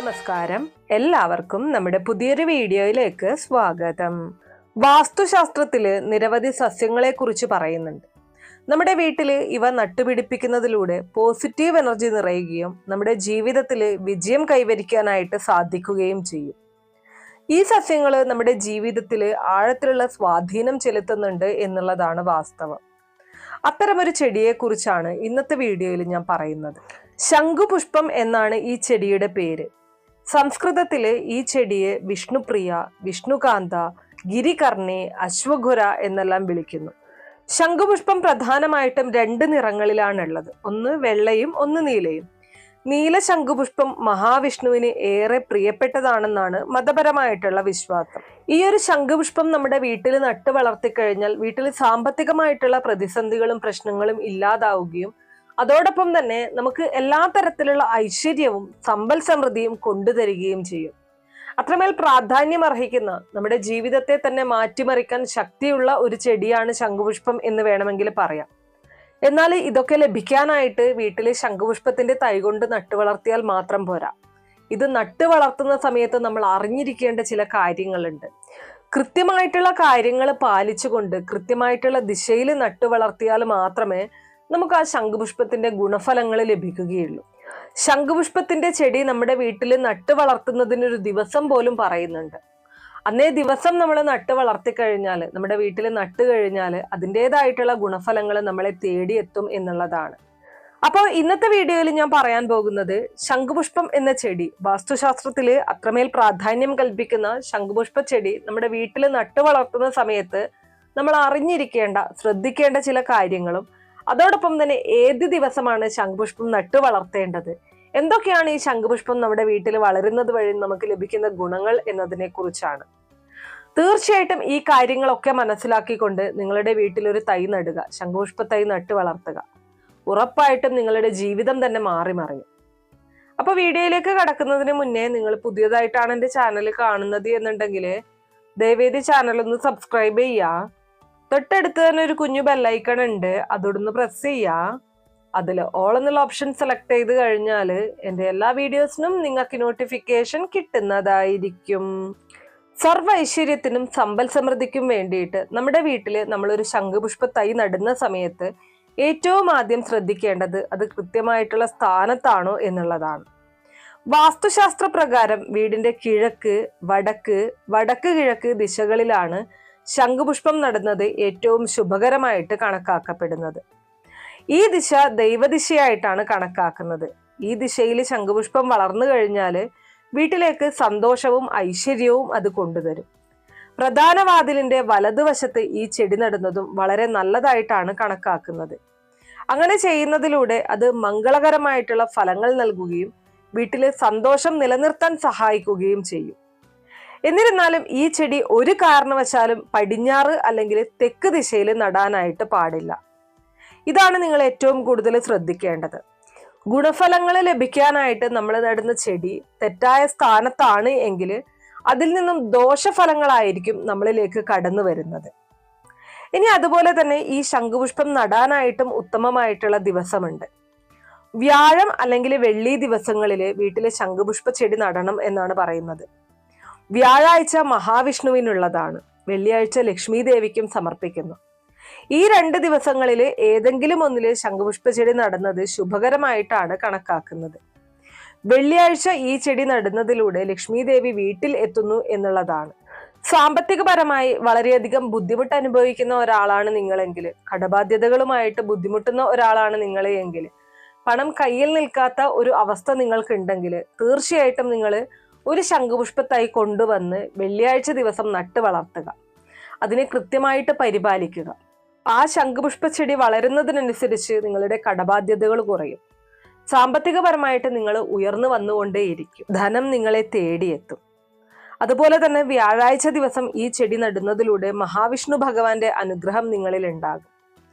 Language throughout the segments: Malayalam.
നമസ്കാരം, എല്ലാവർക്കും നമ്മുടെ പുതിയൊരു വീഡിയോയിലേക്ക് സ്വാഗതം. വാസ്തുശാസ്ത്രത്തില് നിരവധി സസ്യങ്ങളെ കുറിച്ച് പറയുന്നുണ്ട്. നമ്മുടെ വീട്ടില് ഇവ നട്ടുപിടിപ്പിക്കുന്നതിലൂടെ പോസിറ്റീവ് എനർജി നിറയുകയും നമ്മുടെ ജീവിതത്തിൽ വിജയം കൈവരിക്കാനായിട്ട് സാധിക്കുകയും ചെയ്യും. ഈ സസ്യങ്ങൾ നമ്മുടെ ജീവിതത്തിൽ ആഴത്തിലുള്ള സ്വാധീനം ചെലുത്തുന്നുണ്ട് എന്നുള്ളതാണ് വാസ്തവം. അത്തരമൊരു ചെടിയെ കുറിച്ചാണ് ഇന്നത്തെ വീഡിയോയിൽ ഞാൻ പറയുന്നത്. ശംഖുപുഷ്പം എന്നാണ് ഈ ചെടിയുടെ പേര്. സംസ്കൃതത്തില് ഈ ചെടിയെ വിഷ്ണുപ്രിയ, വിഷ്ണുകാന്ത, ഗിരികർണി, അശ്വഘുര എന്നെല്ലാം വിളിക്കുന്നു. ശംഖുപുഷ്പം പ്രധാനമായിട്ടും 2 നിറങ്ങളിലാണുള്ളത്. ഒന്ന് വെള്ളയും ഒന്ന് നീലയും. നീല ശംഖുപുഷ്പം മഹാവിഷ്ണുവിന് ഏറെ പ്രിയപ്പെട്ടതാണെന്നാണ് മതപരമായിട്ടുള്ള വിശ്വാസം. ഈ ഒരു ശംഖുപുഷ്പം നമ്മുടെ വീട്ടിൽ നട്ടു വളർത്തിക്കഴിഞ്ഞാൽ വീട്ടിൽ സാമ്പത്തികമായിട്ടുള്ള പ്രതിസന്ധികളും പ്രശ്നങ്ങളും ഇല്ലാതാവുകയും അതോടൊപ്പം തന്നെ നമുക്ക് എല്ലാ തരത്തിലുള്ള ഐശ്വര്യവും സമ്പൽ സമൃദ്ധിയും കൊണ്ടുതരികയും ചെയ്യും. അത്രമേൽ പ്രാധാന്യം അർഹിക്കുന്ന, നമ്മുടെ ജീവിതത്തെ തന്നെ മാറ്റിമറിക്കാൻ ശക്തിയുള്ള ഒരു ചെടിയാണ് ശംഖുപുഷ്പം എന്ന് വേണമെങ്കിൽ പറയാം. എന്നാൽ ഇതൊക്കെ ലഭിക്കാനായിട്ട് വീട്ടിൽ ശംഖുപുഷ്പത്തിന്റെ തൈ കൊണ്ട് നട്ടു വളർത്തിയാൽ മാത്രം പോരാ. ഇത് നട്ടു വളർത്തുന്ന സമയത്ത് നമ്മൾ അറിഞ്ഞിരിക്കേണ്ട ചില കാര്യങ്ങളുണ്ട്. കൃത്യമായിട്ടുള്ള കാര്യങ്ങൾ പാലിച്ചുകൊണ്ട് കൃത്യമായിട്ടുള്ള ദിശയിൽ നട്ടു വളർത്തിയാൽ മാത്രമേ നമുക്ക് ആ ശംഖുപുഷ്പത്തിന്റെ ഗുണഫലങ്ങൾ ലഭിക്കുകയുള്ളൂ. ശംഖുപുഷ്പത്തിന്റെ ചെടി നമ്മുടെ വീട്ടിൽ നട്ടു വളർത്തുന്നതിനൊരു ദിവസം പോലും പറയുന്നുണ്ട്. അന്നേ ദിവസം നമ്മൾ നട്ട് വളർത്തിക്കഴിഞ്ഞാൽ, നമ്മുടെ വീട്ടിൽ നട്ടു കഴിഞ്ഞാൽ അതിൻ്റെതായിട്ടുള്ള ഗുണഫലങ്ങൾ നമ്മളെ തേടിയെത്തും എന്നുള്ളതാണ്. അപ്പോൾ ഇന്നത്തെ വീഡിയോയിൽ ഞാൻ പറയാൻ പോകുന്നത് ശംഖുപുഷ്പം എന്ന ചെടി, വാസ്തുശാസ്ത്രത്തില് അത്രമേൽ പ്രാധാന്യം കൽപ്പിക്കുന്ന ശംഖുപുഷ്പ ചെടി നമ്മുടെ വീട്ടിൽ നട്ടു വളർത്തുന്ന സമയത്ത് നമ്മൾ അറിഞ്ഞിരിക്കേണ്ട, ശ്രദ്ധിക്കേണ്ട ചില കാര്യങ്ങളും അതോടൊപ്പം തന്നെ ഏത് ദിവസമാണ് ശംഖുപുഷ്പം നട്ടു വളർത്തേണ്ടത്, എന്തൊക്കെയാണ് ഈ ശംഖുപുഷ്പം നമ്മുടെ വീട്ടിൽ വളരുന്നത് വഴി നമുക്ക് ലഭിക്കുന്ന ഗുണങ്ങൾ എന്നതിനെ കുറിച്ചാണ്. തീർച്ചയായിട്ടും ഈ കാര്യങ്ങളൊക്കെ മനസ്സിലാക്കിക്കൊണ്ട് നിങ്ങളുടെ വീട്ടിൽ ഒരു തൈ നടുക, ശംഖുപുഷ്പ തൈ നട്ടു വളർത്തുക. ഉറപ്പായിട്ടും നിങ്ങളുടെ ജീവിതം തന്നെ മാറി മറിയും. അപ്പൊ വീഡിയോയിലേക്ക് കടക്കുന്നതിന് മുന്നേ നിങ്ങൾ പുതിയതായിട്ടാണ് എൻ്റെ ചാനൽ കാണുന്നത് എന്നുണ്ടെങ്കിൽ ദയവേദി ചാനൽ ഒന്ന് സബ്സ്ക്രൈബ് ചെയ്യുക. തൊട്ടടുത്ത് തന്നെ ഒരു കുഞ്ഞു ബെല്ലൈക്കൺ ഉണ്ട്, അതൊന്ന് പ്രസ് ചെയ്യുക. അതിൽ ഓൾ എന്നുള്ള ഓപ്ഷൻ സെലക്ട് ചെയ്ത് കഴിഞ്ഞാൽ എൻ്റെ എല്ലാ വീഡിയോസിനും നിങ്ങൾക്ക് നോട്ടിഫിക്കേഷൻ കിട്ടുന്നതായിരിക്കും. സർവ്വ ഐശ്വര്യത്തിനും സമ്പൽ സമൃദ്ധിക്കും വേണ്ടിയിട്ട് നമ്മുടെ വീട്ടിൽ നമ്മളൊരു ശംഖുപുഷ്പ തൈ നടുന്ന സമയത്ത് ഏറ്റവും ആദ്യം ശ്രദ്ധിക്കേണ്ടത് അത് കൃത്യമായിട്ടുള്ള സ്ഥാനത്താണോ എന്നുള്ളതാണ്. വാസ്തുശാസ്ത്ര പ്രകാരം വീടിന്റെ കിഴക്ക്, വടക്ക് കിഴക്ക് ദിശകളിലാണ് ശംഖുപുഷ്പം നടുന്നത് ഏറ്റവും ശുഭകരമായിട്ട് കണക്കാക്കപ്പെടുന്നത്. ഈ ദിശ ദൈവദിശയായിട്ടാണ് കണക്കാക്കുന്നത്. ഈ ദിശയിൽ ശംഖുപുഷ്പം വളർന്നു കഴിഞ്ഞാൽ വീട്ടിലേക്ക് സന്തോഷവും ഐശ്വര്യവും അത് കൊണ്ടുതരും. പ്രധാന വാതിലിന്റെ വലതുവശത്ത് ഈ ചെടി നടുന്നതും വളരെ നല്ലതായിട്ടാണ് കണക്കാക്കുന്നത്. അങ്ങനെ ചെയ്യുന്നതിലൂടെ അത് മംഗളകരമായിട്ടുള്ള ഫലങ്ങൾ നൽകുകയും വീട്ടിലെ സന്തോഷം നിലനിർത്താൻ സഹായിക്കുകയും ചെയ്യും. എന്നിരുന്നാലും ഈ ചെടി ഒരു കാരണവശാലും പടിഞ്ഞാറ് അല്ലെങ്കിൽ തെക്ക് ദിശയിൽ നടാനായിട്ട് പാടില്ല. ഇതാണ് നിങ്ങൾ ഏറ്റവും കൂടുതൽ ശ്രദ്ധിക്കേണ്ടത്. ഗുണഫലങ്ങൾ ലഭിക്കാനായിട്ട് നമ്മൾ നടുന്ന ചെടി തെറ്റായ സ്ഥാനത്താണ് എങ്കിൽ അതിൽ നിന്നും ദോഷഫലങ്ങളായിരിക്കും നമ്മളിലേക്ക് കടന്നു വരുന്നത്. ഇനി അതുപോലെ തന്നെ ഈ ശംഖുപുഷ്പം നടാനായിട്ടും ഉത്തമമായിട്ടുള്ള ദിവസമുണ്ട്. വ്യാഴം അല്ലെങ്കിൽ വെള്ളി ദിവസങ്ങളിൽ വീട്ടിലെ ശംഖുപുഷ്പ ചെടി നടണം എന്നാണ് പറയുന്നത്. വ്യാഴാഴ്ച മഹാവിഷ്ണുവിനുള്ളതാണ്, വെള്ളിയാഴ്ച ലക്ഷ്മി ദേവിക്കും സമർപ്പിക്കുന്നു. ഈ 2 ദിവസങ്ങളിൽ ഏതെങ്കിലും ഒന്നിൽ ശംഖുപുഷ്പ ചെടി നടുന്നത് ശുഭകരമായിട്ടാണ് കണക്കാക്കുന്നത്. വെള്ളിയാഴ്ച ഈ ചെടി നടുന്നതിലൂടെ ലക്ഷ്മി ദേവി വീട്ടിൽ എത്തുന്നു എന്നുള്ളതാണ്. സാമ്പത്തികപരമായി വളരെയധികം ബുദ്ധിമുട്ട് അനുഭവിക്കുന്ന ഒരാളാണ് നിങ്ങളെങ്കിൽ, കടബാധ്യതകളുമായിട്ട് ബുദ്ധിമുട്ടുന്ന ഒരാളാണ് നിങ്ങളെങ്കിൽ, പണം കയ്യിൽ നിൽക്കാത്ത ഒരു അവസ്ഥ നിങ്ങൾക്കുണ്ടെങ്കിൽ തീർച്ചയായിട്ടും നിങ്ങൾ ഒരു ശംഖുപുഷ്പ തൈ കൊണ്ടുവന്ന് വെള്ളിയാഴ്ച ദിവസം നട്ട് വളർത്തുക. അതിനെ കൃത്യമായിട്ട് പരിപാലിക്കുക. ആ ശംഖുപുഷ്പ ചെടി വളരുന്നതിനനുസരിച്ച് നിങ്ങളുടെ കടബാധ്യതകൾ കുറയും. സാമ്പത്തികപരമായിട്ട് നിങ്ങൾ ഉയർന്നു വന്നുകൊണ്ടേയിരിക്കും. ധനം നിങ്ങളെ തേടിയെത്തും. അതുപോലെ തന്നെ വ്യാഴാഴ്ച ദിവസം ഈ ചെടി നടുന്നതിലൂടെ മഹാവിഷ്ണു ഭഗവാന്റെ അനുഗ്രഹം നിങ്ങളിൽ ഉണ്ടാകും.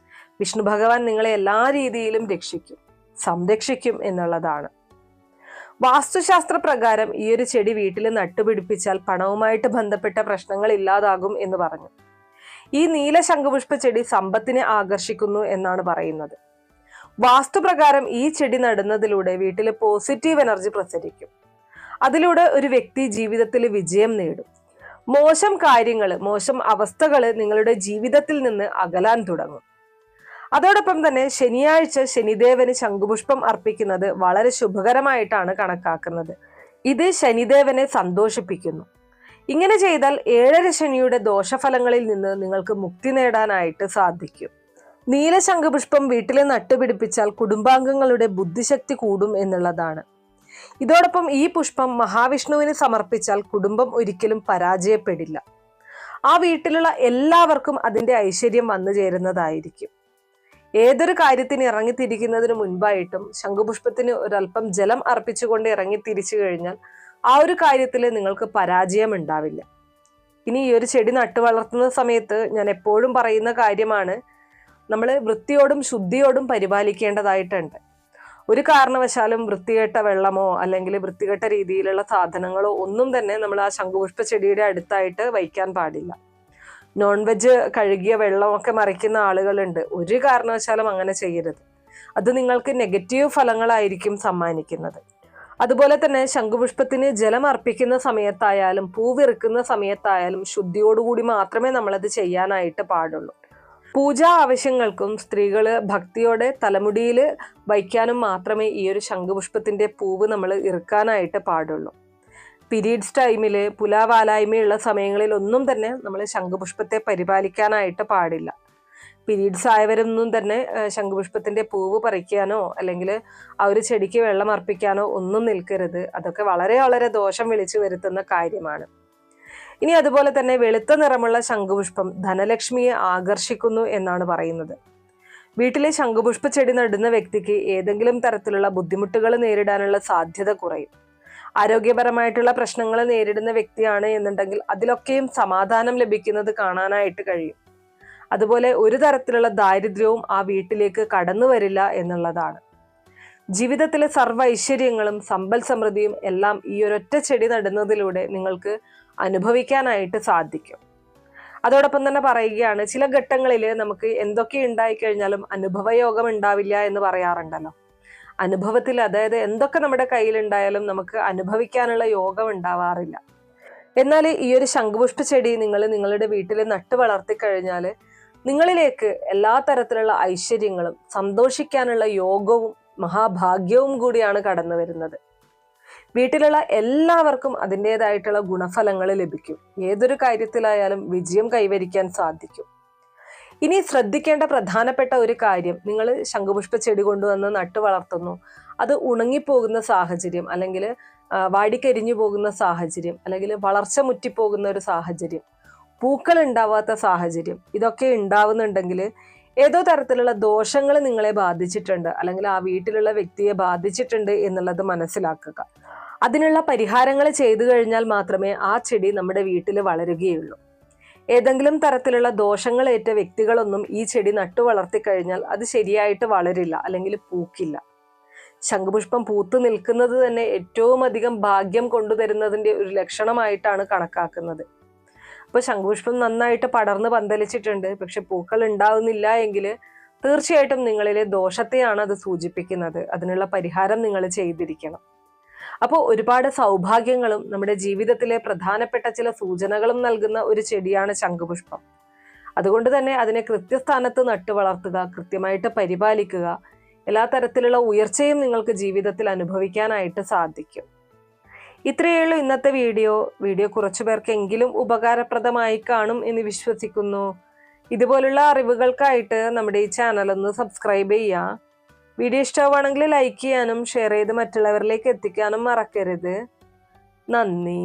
വിഷ്ണു ഭഗവാൻ നിങ്ങളെ എല്ലാ രീതിയിലും രക്ഷിക്കും, സംരക്ഷിക്കും എന്നുള്ളതാണ്. വാസ്തുശാസ്ത്ര പ്രകാരം ഈ ഒരു ചെടി വീട്ടിൽ നട്ടുപിടിപ്പിച്ചാൽ പണവുമായിട്ട് ബന്ധപ്പെട്ട പ്രശ്നങ്ങൾ ഇല്ലാതാകും എന്ന് പറഞ്ഞു. ഈ നീല ശംഖുപുഷ്പ ചെടി സമ്പത്തിനെ ആകർഷിക്കുന്നു എന്നാണ് പറയുന്നത്. വാസ്തുപ്രകാരം ഈ ചെടി നടുന്നതിലൂടെ വീട്ടിൽ പോസിറ്റീവ് എനർജി പ്രസരിക്കും. അതിലൂടെ ഒരു വ്യക്തി ജീവിതത്തിൽ വിജയം നേടും. മോശം കാര്യങ്ങൾ, മോശം അവസ്ഥകൾ നിങ്ങളുടെ ജീവിതത്തിൽ നിന്ന് അകലാൻ തുടങ്ങും. അതോടൊപ്പം തന്നെ ശനിയാഴ്ച ശനിദേവന് ശംഖുപുഷ്പം അർപ്പിക്കുന്നത് വളരെ ശുഭകരമായിട്ടാണ് കണക്കാക്കുന്നത്. ഇത് ശനിദേവനെ സന്തോഷിപ്പിക്കുന്നു. ഇങ്ങനെ ചെയ്താൽ 7 ശനിയുടെ ദോഷഫലങ്ങളിൽ നിന്ന് നിങ്ങൾക്ക് മുക്തി നേടാനായിട്ട് സാധിക്കും. നീല ശംഖുപുഷ്പം വീട്ടിൽ നട്ടുപിടിപ്പിച്ചാൽ കുടുംബാംഗങ്ങളുടെ ബുദ്ധിശക്തി കൂടും എന്നുള്ളതാണ്. ഇതോടൊപ്പം ഈ പുഷ്പം മഹാവിഷ്ണുവിന് സമർപ്പിച്ചാൽ കുടുംബം ഒരിക്കലും പരാജയപ്പെടില്ല. ആ വീട്ടിലുള്ള എല്ലാവർക്കും അതിന്റെ ഐശ്വര്യം വന്നു ചേരുന്നതായിരിക്കും. ഏതൊരു കാര്യത്തിന് ഇറങ്ങിത്തിരിക്കുന്നതിന് മുൻപായിട്ടും ശംഖുപുഷ്പത്തിന് ഒരല്പം ജലം അർപ്പിച്ചുകൊണ്ട് ഇറങ്ങിത്തിരിച്ചു കഴിഞ്ഞാൽ ആ ഒരു കാര്യത്തിൽ നിങ്ങൾക്ക് പരാജയം ഉണ്ടാവില്ല. ഇനി ഈ ഒരു ചെടി നട്ടു വളർത്തുന്ന സമയത്ത് ഞാൻ എപ്പോഴും പറയുന്ന കാര്യമാണ്, നമ്മൾ വൃത്തിയോടും ശുദ്ധിയോടും പരിപാലിക്കേണ്ടതായിട്ടുണ്ട്. ഒരു കാരണവശാലും വൃത്തികെട്ട വെള്ളമോ അല്ലെങ്കിൽ വൃത്തികെട്ട രീതിയിലുള്ള സാധനങ്ങളോ ഒന്നും തന്നെ നമ്മൾ ആ ശംഖുപുഷ്പ ചെടിയുടെ അടുത്തായിട്ട് വയ്ക്കാൻ പാടില്ല. നോൺ വെജ് കഴുകിയ വെള്ളമൊക്കെ മറിക്കുന്ന ആളുകളുണ്ട്. ഒരു കാരണവശാലും അങ്ങനെ ചെയ്യരുത്. അത് നിങ്ങൾക്ക് നെഗറ്റീവ് ഫലങ്ങളായിരിക്കും സമ്മാനിക്കുന്നത്. അതുപോലെ തന്നെ ശംഖുപുഷ്പത്തിന് ജലം അർപ്പിക്കുന്ന സമയത്തായാലും പൂവിറുക്കുന്ന സമയത്തായാലും ശുദ്ധിയോടുകൂടി മാത്രമേ നമ്മളത് ചെയ്യാനായിട്ട് പാടുള്ളൂ. പൂജാ ആവശ്യങ്ങൾക്കും സ്ത്രീകള് ഭക്തിയോടെ തലമുടിയിൽ വയ്ക്കാനും മാത്രമേ ഈ ഒരു ശംഖുപുഷ്പത്തിന്റെ പൂവ് നമ്മൾ ഇറുക്കാനായിട്ട് പാടുള്ളൂ. പീരീഡ്സ് ടൈമില് പുലാവാലായ്മയുള്ള സമയങ്ങളിൽ ഒന്നും തന്നെ നമ്മൾ ശംഖുപുഷ്പത്തെ പരിപാലിക്കാനായിട്ട് പാടില്ല. പീരീഡ്സ് ആയവരൊന്നും തന്നെ ശംഖുപുഷ്പത്തിന്റെ പൂവ് പറിക്കാനോ അല്ലെങ്കിൽ ആ ഒരു ചെടിക്ക് വെള്ളം അർപ്പിക്കാനോ ഒന്നും നിൽക്കരുത്. അതൊക്കെ വളരെ വളരെ ദോഷം വിളിച്ചു വരുത്തുന്ന കാര്യമാണ്. ഇനി അതുപോലെ തന്നെ വെളുത്ത നിറമുള്ള ശംഖുപുഷ്പം ധനലക്ഷ്മിയെ ആകർഷിക്കുന്നു എന്നാണ് പറയുന്നത്. വീട്ടിലെ ശംഖുപുഷ്പ ചെടി നടുന്ന വ്യക്തിക്ക് ഏതെങ്കിലും തരത്തിലുള്ള ബുദ്ധിമുട്ടുകൾ നേരിടാനുള്ള സാധ്യത കുറയും. ആരോഗ്യപരമായിട്ടുള്ള പ്രശ്നങ്ങൾ നേരിടുന്ന വ്യക്തിയാണ് എന്നുണ്ടെങ്കിൽ അതിലൊക്കെയും സമാധാനം ലഭിക്കുന്നത് കാണാനായിട്ട് കഴിയും. അതുപോലെ ഒരു തരത്തിലുള്ള ദാരിദ്ര്യവും ആ വീട്ടിലേക്ക് കടന്നു വരില്ല എന്നുള്ളതാണ്. ജീവിതത്തിലെ സർവ്വ ഐശ്വര്യങ്ങളും സമ്പൽ സമൃദ്ധിയും എല്ലാം ഈ ഒരൊറ്റ ചെടി നടുന്നതിലൂടെ നിങ്ങൾക്ക് അനുഭവിക്കാനായിട്ട് സാധിക്കും. അതോടൊപ്പം തന്നെ പറയുകയാണ്, ചില ഘട്ടങ്ങളിൽ നമുക്ക് എന്തൊക്കെ ഉണ്ടായിക്കഴിഞ്ഞാലും അനുഭവയോഗം ഉണ്ടാവില്ല എന്ന് പറയാറുണ്ടല്ലോ. അനുഭവത്തിൽ, അതായത് എന്തൊക്കെ നമ്മുടെ കയ്യിലുണ്ടായാലും നമുക്ക് അനുഭവിക്കാനുള്ള യോഗം ഉണ്ടാവാറില്ല. എന്നാൽ ഈ ഒരു ശംഖുപുഷ്പ ചെടി നിങ്ങൾ നിങ്ങളുടെ വീട്ടിൽ നട്ടു വളർത്തിക്കഴിഞ്ഞാൽ നിങ്ങളിലേക്ക് എല്ലാ തരത്തിലുള്ള ഐശ്വര്യങ്ങളും സന്തോഷിക്കാനുള്ള യോഗവും മഹാഭാഗ്യവും കൂടിയാണ് കടന്നു വരുന്നത്. വീട്ടിലുള്ള എല്ലാവർക്കും അതിൻ്റെതായിട്ടുള്ള ഗുണഫലങ്ങൾ ലഭിക്കും. ഏതൊരു കാര്യത്തിലായാലും വിജയം കൈവരിക്കാൻ സാധിക്കും. ഇനി ശ്രദ്ധിക്കേണ്ട പ്രധാനപ്പെട്ട ഒരു കാര്യം, നിങ്ങൾ ശംഖുപുഷ്പ ചെടി കൊണ്ടുവന്ന് നട്ടു വളർത്തുന്നു, അത് ഉണങ്ങിപ്പോകുന്ന സാഹചര്യം അല്ലെങ്കിൽ വാടിക്കരിഞ്ഞു പോകുന്ന സാഹചര്യം അല്ലെങ്കിൽ വളർച്ച മുറ്റിപ്പോകുന്ന ഒരു സാഹചര്യം, പൂക്കൾ ഉണ്ടാവാത്ത സാഹചര്യം, ഇതൊക്കെ ഉണ്ടാവുന്നുണ്ടെങ്കിൽ ഏതോ തരത്തിലുള്ള ദോഷങ്ങൾ നിങ്ങളെ ബാധിച്ചിട്ടുണ്ട് അല്ലെങ്കിൽ ആ വീട്ടിലുള്ള വ്യക്തിയെ ബാധിച്ചിട്ടുണ്ട് എന്നുള്ളത് മനസ്സിലാക്കുക. അതിനുള്ള പരിഹാരങ്ങൾ ചെയ്തു കഴിഞ്ഞാൽ മാത്രമേ ആ ചെടി നമ്മുടെ വീട്ടിൽ വളരുകയുള്ളൂ. ഏതെങ്കിലും തരത്തിലുള്ള ദോഷങ്ങളേറ്റ വ്യക്തികളൊന്നും ഈ ചെടി നട്ടു വളർത്തിക്കഴിഞ്ഞാൽ അത് ശരിയായിട്ട് വളരില്ല അല്ലെങ്കിൽ പൂക്കില്ല. ശംഖുപുഷ്പം പൂത്തു നിൽക്കുന്നത് തന്നെ ഏറ്റവും അധികം ഭാഗ്യം കൊണ്ടുതരുന്നതിൻ്റെ ഒരു ലക്ഷണമായിട്ടാണ് കണക്കാക്കുന്നത്. അപ്പോൾ ശംഖുപുഷ്പം നന്നായിട്ട് പടർന്ന് പന്തലിച്ചിട്ടുണ്ട്, പക്ഷെ പൂക്കൾ ഉണ്ടാവുന്നില്ല എങ്കിൽ തീർച്ചയായിട്ടും നിങ്ങളിലെ ദോഷത്തെയാണ് അത് സൂചിപ്പിക്കുന്നത്. അതിനുള്ള പരിഹാരം നിങ്ങൾ ചെയ്തിരിക്കണം. അപ്പോൾ ഒരുപാട് സൗഭാഗ്യങ്ങളും നമ്മുടെ ജീവിതത്തിലെ പ്രധാനപ്പെട്ട ചില സൂചനകളും നൽകുന്ന ഒരു ചെടിയാണ് ശംഖുപുഷ്പം. അതുകൊണ്ട് തന്നെ അതിനെ കൃത്യസ്ഥാനത്ത് നട്ടു വളർത്തുക, കൃത്യമായിട്ട് പരിപാലിക്കുക. എല്ലാ തരത്തിലുള്ള ഉയർച്ചയും നിങ്ങൾക്ക് ജീവിതത്തിൽ അനുഭവിക്കാനായിട്ട് സാധിക്കും. ഇത്രയേ ഉള്ളൂ ഇന്നത്തെ വീഡിയോ കുറച്ചു പേർക്കെങ്കിലും ഉപകാരപ്രദമായി കാണും എന്ന് വിശ്വസിക്കുന്നു. ഇതുപോലുള്ള അറിവുകൾക്കായിട്ട് നമ്മുടെ ഈ ചാനൽ ഒന്ന് സബ്സ്ക്രൈബ് ചെയ്യുക. വീഡിയോ ഇഷ്ടമാണെങ്കിൽ ലൈക്ക് ചെയ്യാനും ഷെയർ ചെയ്ത് മറ്റുള്ളവരിലേക്ക് എത്തിക്കാനും മറക്കരുത്. നന്ദി.